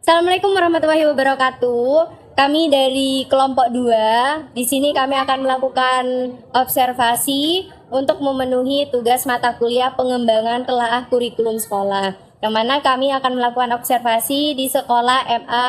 Assalamualaikum warahmatullahi wabarakatuh. Kami dari kelompok 2. Di sini kami akan melakukan observasi untuk memenuhi tugas mata kuliah pengembangan telaah kurikulum sekolah. Yang mana kami akan melakukan observasi di sekolah MA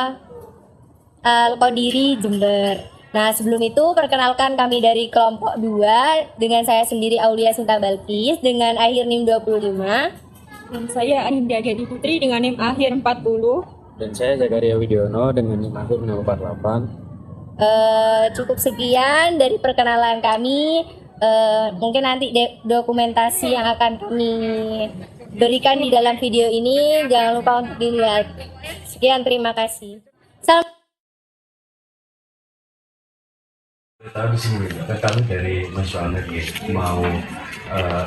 Al-Qadiri Jember. Nah, sebelum itu perkenalkan kami dari kelompok 2 dengan saya sendiri Aulia Sinta Balkis dengan akhir NIM 25. Dan saya Anindya Gedi Putri dengan NIM akhir 40. Dan saya Zakaria Widiono dengan NIM akhir 048. Cukup sekian dari perkenalan kami. Mungkin nanti dokumentasi yang akan kami berikan di dalam video ini jangan lupa untuk dilihat. Sekian, terima kasih. Salam. Tahu di sini kami dari Nasional mau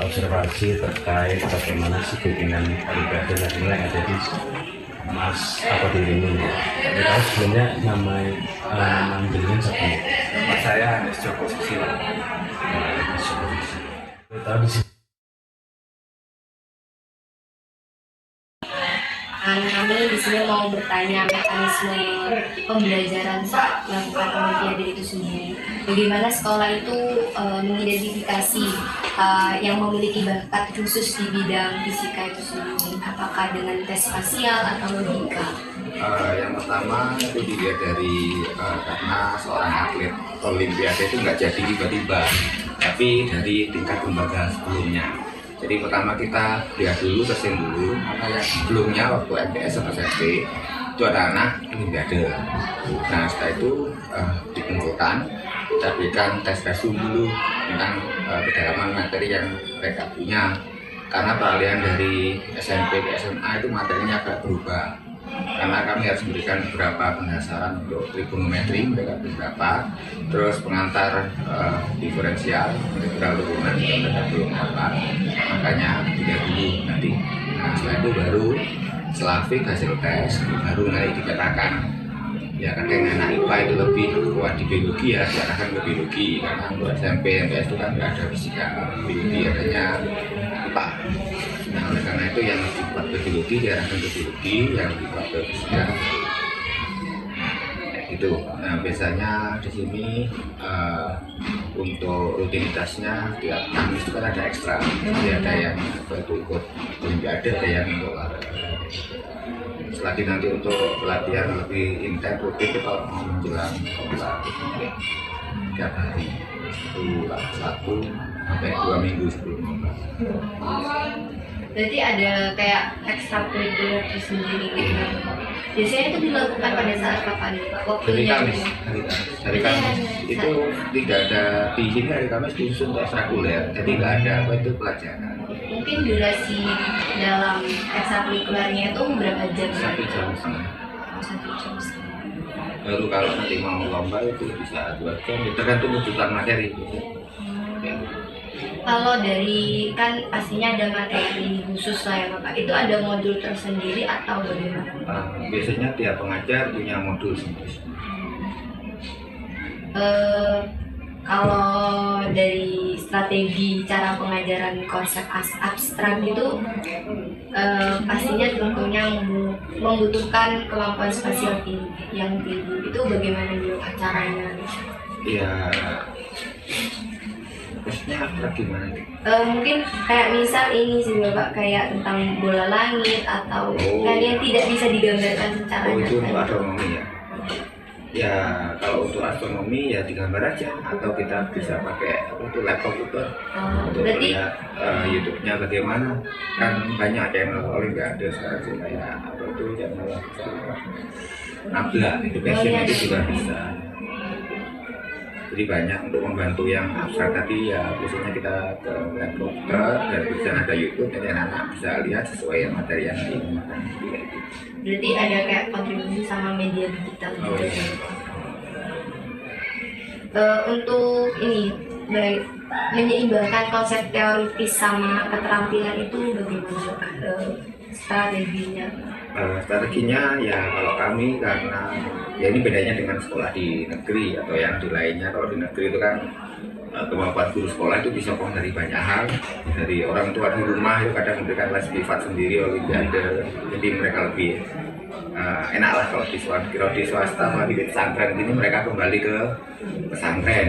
observasi terkait bagaimana sih pimpinan Olimpiade Nasional yang ada di Mas apa diri ini. Tapi tahu sebelumnya nama jenengan siapa? Nama saya Anes Joko Susilo. Tahu di sini. Kami di sini mau bertanya mekanisme pembelajaran saat melakukan Olimpiade itu sendiri. Bagaimana sekolah itu mengidentifikasi yang memiliki bakat khusus di bidang fisika itu sendiri? Apakah dengan tes spasial atau logika? Yang pertama itu dilihat dari karena seorang atlet Olimpiade itu nggak jadi tiba-tiba, tapi dari tingkat lembaga sebelumnya. Jadi pertama kita lihat dulu, testing dulu, karena yang sebelumnya waktu MTS atau SMP itu ada anak Olimpiade. Nah setelah itu dikumpulkan, kita berikan tes dulu tentang kedalaman materi yang mereka punya. Karena peralihan dari SMP ke SMA itu materinya agak berubah. Karena kami harus memberikan beberapa pendasaran untuk trigonometri, mereka beberapa, terus pengantar diferensial, integral turunan, mereka belum apa, makanya tidak dulu nanti. Nah, setelah itu baru setelah hasil tes, baru nanti dikatakan. Ya kadang anak IPA itu lebih kuat di biologi ya, diarahkan ke biologi, karena untuk SMP, MTS itu kan nggak ada fisika, biologi adanya IPA. Nah oleh karena itu yang lebih kuat ke biologi diarahkan ke biologi, yang lebih kuat ke fisika itu. Nah biasanya di sini untuk rutinitasnya tiap Kamis itu kan ada ekstra, jadi ada yang ikut Olimpiade, ada yang untuk selagi nanti untuk pelatihan lebih intens rutin itu kalau mau menjelang Olimpiade tiap hari itu 1 sampai 2 minggu sebelum Olimpiade. Berarti ada kayak ekstrakurikuler tersendiri gitu. Biasanya itu dilakukan pada saat kapan? Hari Kamis itu tidak ada di sini. Hari Kamis khusus untuk ekstrakurikuler, jadi nggak ada apa itu pelajaran. Mungkin durasi dalam ekstrakurikulernya itu berapa jam? 1 jam setengah. 1 jam setengah. Baru kalau nanti mau lomba itu bisa 2 jam, tergantung kebutuhan materi. Ya. Kalau dari kan pastinya ada materi khusus lah ya Bapak, itu ada modul tersendiri atau bagaimana? Biasanya tiap pengajar punya modul sendiri. Kalau dari strategi cara pengajaran konsep abstrak itu pastinya tentunya membutuhkan kemampuan spasial yang tinggi. Itu bagaimana caranya? Ya, maksudnya abstrak gimana? Mungkin kayak misal ini sih Bapak, kayak tentang bola langit atau kan yang tidak bisa digambarkan secara itu untuk nyata. astronomi ya. Ya kalau untuk astronomi ya digambar aja, atau kita bisa pakai untuk laptop itu untuk Berarti lihat YouTube-nya bagaimana. Kan banyak channel Olimpiade sekarang sih, kayak apa itu channel Nabla Education itu juga bisa. Jadi banyak untuk membantu yang abstrak tadi ya, biasanya kita ke laptop dan bisa ada YouTube, jadi anak-anak bisa lihat sesuai materi yang diinginkan. berarti ada kayak kontribusi sama media digital gitu. Untuk ini menyeimbangkan konsep teoritis sama keterampilan itu bagaimana strateginya? Strateginya ya kalau kami, karena ya ini bedanya dengan sekolah di negeri atau yang di lainnya. Kalau di negeri itu kan kemampuan guru sekolah itu disokong dari banyak hal, dari orang tua di rumah itu kadang memberikan les privat sendiri Olimpiade, jadi mereka lebih enak lah kalau di swasta apalagi di pesantren ini mereka kembali ke pesantren.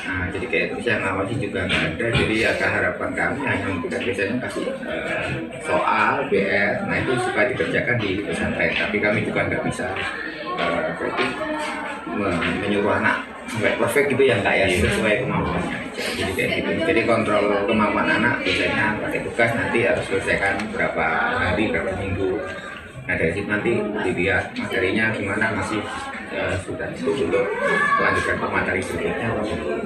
Nah, jadi kayak itu yang ngawasi juga nggak ada, jadi akan harapan kami hanya kita biasanya kasih soal BR, nah itu supaya dikerjakan di pesantren, tapi kami juga nggak bisa menyuruh anak sampai perfect gitu yang kayak sesuai kemampuannya aja. Jadi kayak gitu, jadi kontrol kemampuan anak biasanya pakai tugas nanti harus selesaikan berapa hari, berapa minggu. Nah dari situ nanti dilihat materinya gimana, masih sudah cukup untuk melanjutkan ke materi berikutnya atau belum.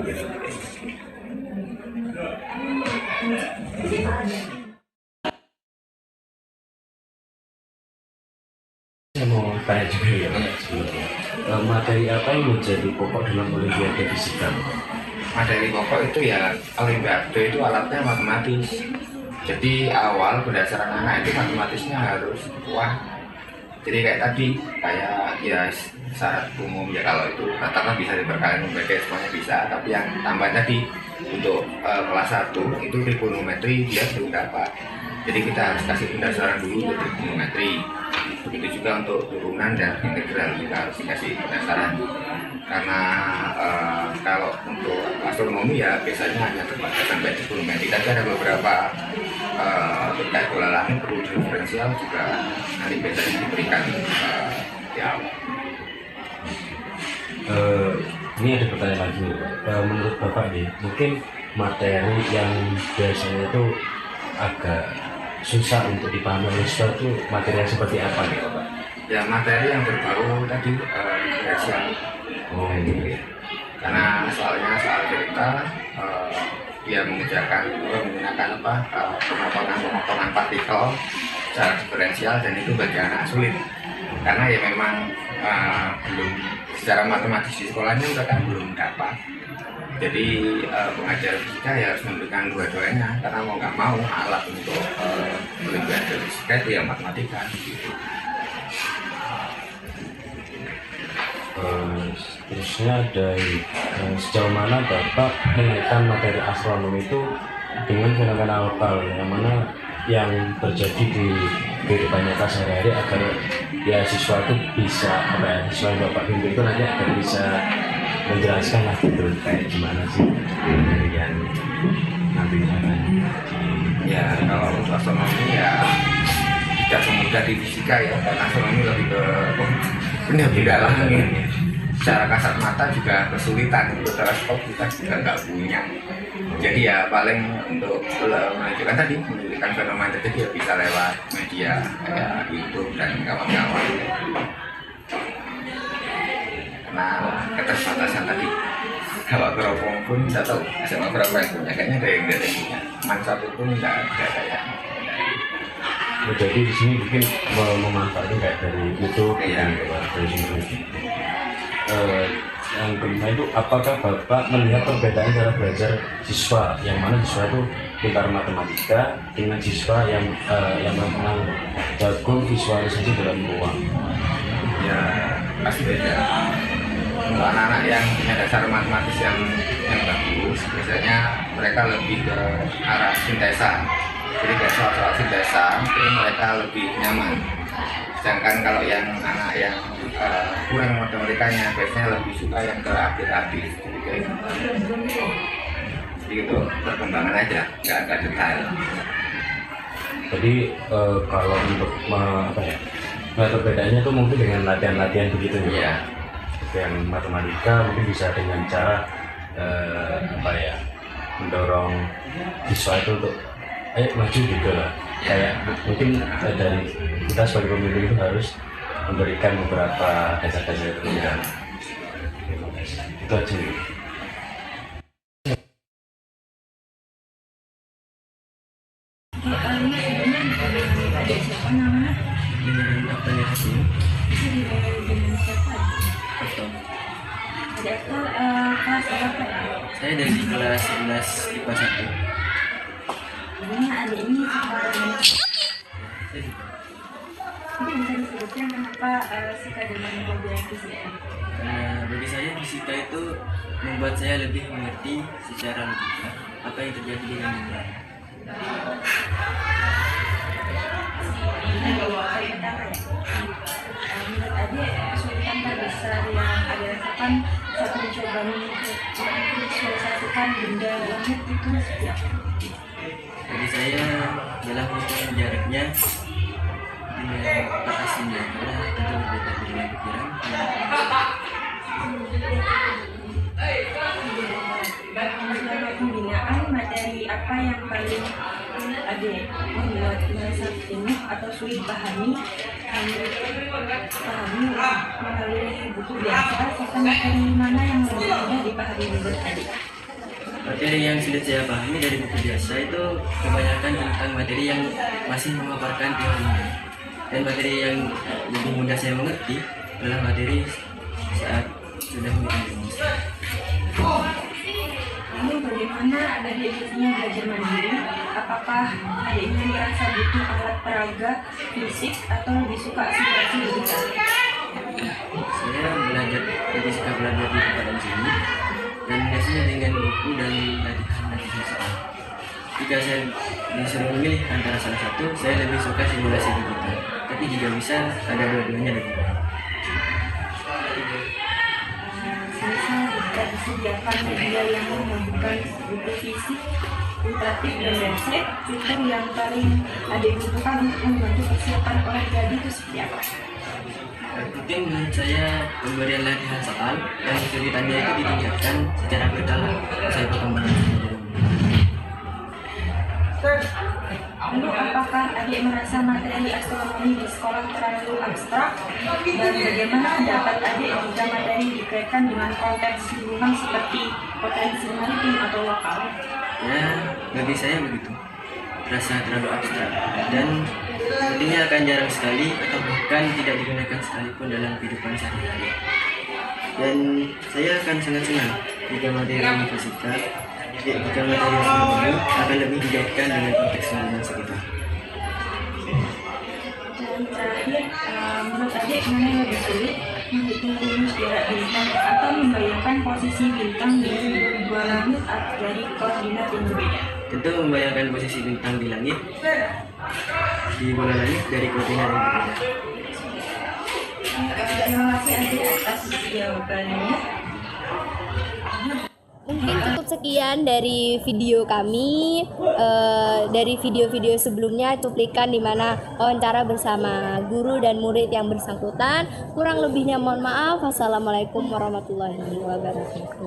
Saya mau tanya juga ya Pak, sebelumnya. Materi apa yang menjadi pokok dalam Olimpiade Fisika? Materi pokok itu ya Olimpiade itu alatnya matematis. Jadi awal berdasarkan anak itu matematisnya harus kuat. Jadi kayak tadi, kayak ya syarat umum ya kalau itu katakanlah bisa diperkalikan UPD semuanya bisa, tapi yang tambah tadi untuk kelas 1 itu trigonometri dia belum dapat. Jadi kita harus kasih pendasar dulu untuk trigonometri. Begitu juga untuk turunan dan integral kita harus dikasih pendasaran. Karena kalau untuk astronomi ya biasanya hanya terbatas sampai trigonometri. Tapi ada beberapa terkait bola langit perlu diferensial juga nanti biasanya diberikan di awal. Ini ada pertanyaan lagi nih, Pak. Menurut Bapak nih, mungkin materi yang biasanya itu agak susah untuk dipahami oleh siswa itu materi yang seperti apa nih Bapak? Ya materi yang berbau tadi diferensial. Oh gitu. Karena soalnya soal cerita dia mengerjakan menggunakan pemotongan partikel secara diferensial, dan itu bagi anak sulit karena ya memang belum secara matematis di sekolahnya mereka belum dapat. Jadi pengajar fisika ya harus memberikan dua-duanya, karena mau nggak mau alat untuk Olimpiade fisika itu ya matematika gitu. Terusnya ada sejauh mana Bapak mengaitkan materi astronomi itu dengan fenomena lokal yang mana yang terjadi di kehidupan nyata sehari-hari, agar ya siswa itu bisa siswa yang Bapak bimbing itu nanti agar bisa menjelaskan lah gitu kayak gimana sih yang nanti akan Ya kalau untuk astronomi ya tidak semudah di fisika ya, karena astronomi lebih ke benda-benda langit. Secara kasat mata juga kesulitan, untuk teleskop kita juga nggak punya. Jadi ya paling untuk menunjukkan tadi, menunjukkan fenomena tadi ya bisa lewat media kayak YouTube dan kawan-kawan. Karena keterbatasan tadi, kalau teropong pun tidak tahu SMA berapa yang punya, kayaknya ada yang punya. Mansat pun tidak ada yang. Jadi di sini mungkin memanfaatkan kayak dari YouTube, dari sini. Yang kedua itu, apakah Bapak melihat perbedaan cara belajar siswa yang mana siswa itu pintar matematika dengan siswa yang memang jago visualisasi dalam ruang? Ya pasti beda. Untuk anak-anak yang punya dasar matematis yang bagus, biasanya mereka lebih ke arah sintesa. Jadi kayak soal-soal sintesa itu mereka lebih nyaman. Sedangkan kalau yang anak yang kurang matematikanya biasanya lebih suka yang ke update. Jadi itu perkembangan aja, nggak ada detail. Jadi kalau untuk perbedaannya itu mungkin dengan latihan-latihan begitu ya. Yang matematika mungkin bisa dengan cara mendorong siswa itu untuk maju gitu lah. Kayak mungkin dari kita sebagai pemimpin itu harus memberikan beberapa dasar-dasar itu ya. Itu aja. Saya dari kelas 11 IPA 1. Ini adiknya mungkin bisa disebutkan kenapa suka dengan pelajaran fisika? Karena bagi saya fisika itu membuat saya lebih mengerti secara logika apa yang terjadi di dunia. memvisualisasikan benda langit itu seperti apa? Bagi saya dalam mengukur jaraknya dengan lokasinya karena tentu berbeda dengan pikiran. Selama pembinaan, materi apa yang paling adik membuat merasa jenuh atau sulit pahami melalui buku biasa, serta materi mana yang lebih mudah dipahami menurut adik? Materi yang sudah saya pahami dari buku biasa itu kebanyakan tentang materi yang masih memaparkan teorinya, dan materi yang lebih mudah saya mengerti adalah materi saat sudah mengikuti rumus. Lalu bagaimana adik biasanya belajar mandiri? Apakah adiknya merasa butuh alat peraga fisik atau lebih suka simulasi digital? Saya lebih suka belajar di tempat dan sini, dan biasanya dengan buku dan latihan soal. Jika saya disuruh memilih antara salah satu, saya lebih suka simulasi digital. Tapi jika bisa, ada dua-duanya lebih baik. Misal jika disediakan media yang menghubungkan buku fisik, interaktif dan website, fitur yang paling adik butuhkan untuk membantu persiapan olimpiade itu seperti apa? Mungkin menurut saya pemberian latihan soal dan kesulitannya itu ditingkatkan secara berkala sesuai perkembangan. Lalu apakah adik merasa materi astronomi di sekolah terlalu abstrak? Dan bagaimana pendapat adik jika materi dikaitkan dengan konteks lingkungan seperti potensi maritim atau lokal? Ya, bagi saya begitu. Terasa terlalu abstrak dan sepertinya akan jarang sekali atau bahkan tidak digunakan sekalipun dalam kehidupan sehari-hari. Dan saya akan sangat senang jika materi fisika, jika materi astronomi akan lebih dikaitkan dengan konteks lingkungan sekitar. Dan terakhir, menurut adik mana yang lebih sulit, menghitung rumus jarak bintang atau membayangkan posisi bintang di dua langit dari koordinat yang berbeda? Tentu membayangkan posisi bintang di langit, di bola langit dari koordinat yang berbeda. Terima kasih adik atas jawabannya. Mungkin cukup sekian dari video kami. Dari video-video sebelumnya cuplikan di mana wawancara bersama guru dan murid yang bersangkutan. Kurang lebihnya mohon maaf. Wassalamualaikum warahmatullahi wabarakatuh.